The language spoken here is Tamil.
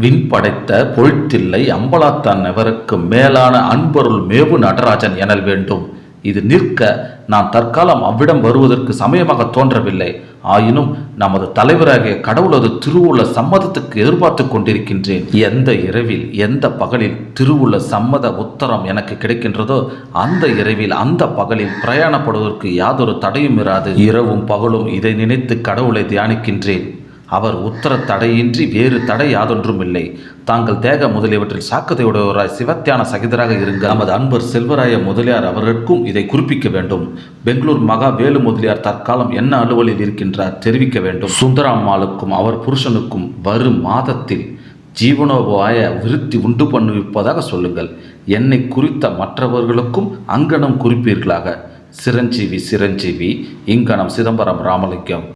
விண் படைத்த பொழித்தில்லை அம்பலாத்தான் எவருக்கு மேலான அன்பருள் மேவு நடராஜன் எனல் வேண்டும். இது நிற்க நான் தற்காலம் அவ்விடம் வருவதற்கு சமயமாக தோன்றவில்லை. ஆயினும் நமது தலைவராகிய கடவுளது திருவுள்ள சம்மதத்துக்கு எதிர்பார்த்து கொண்டிருக்கின்றேன். எந்த இரவில் எந்த பகலில் திருவுள்ள சம்மத உத்தரம் எனக்கு கிடைக்கின்றதோ அந்த இரவில் அந்த பகலில் பிரயாணப்படுவதற்கு யாதொரு தடையும் இராது. இரவும் பகலும் இதை நினைத்து கடவுளை தியானிக்கின்றேன். அவர் உத்தர தடையின்றி வேறு தடை யாதொன்றும் இல்லை. தாங்கள் தேக முதலியவற்றில் சாக்கதையுடையவராய் சிவத்தியான சகிதராக இருங்க. நமது அன்பர் செல்வராய முதலியார் அவர்களுக்கும் இதை குறிப்பிக்க வேண்டும். பெங்களூர் மகா வேலு முதலியார் தற்காலம் என்ன அலுவலில் இருக்கின்றார் தெரிவிக்க வேண்டும். சுந்தராம்மாளுக்கும் அவர் புருஷனுக்கும் வரும் மாதத்தில் ஜீவனோபாய விருத்தி உண்டு பண்ணுவிப்பதாக சொல்லுங்கள். என்னை குறித்த மற்றவர்களுக்கும் அங்கனம் குறிப்பீர்களாக. சிரஞ்சீவி சிரஞ்சீவி. இங்கனம் சிதம்பரம் ராமலிங்கம்.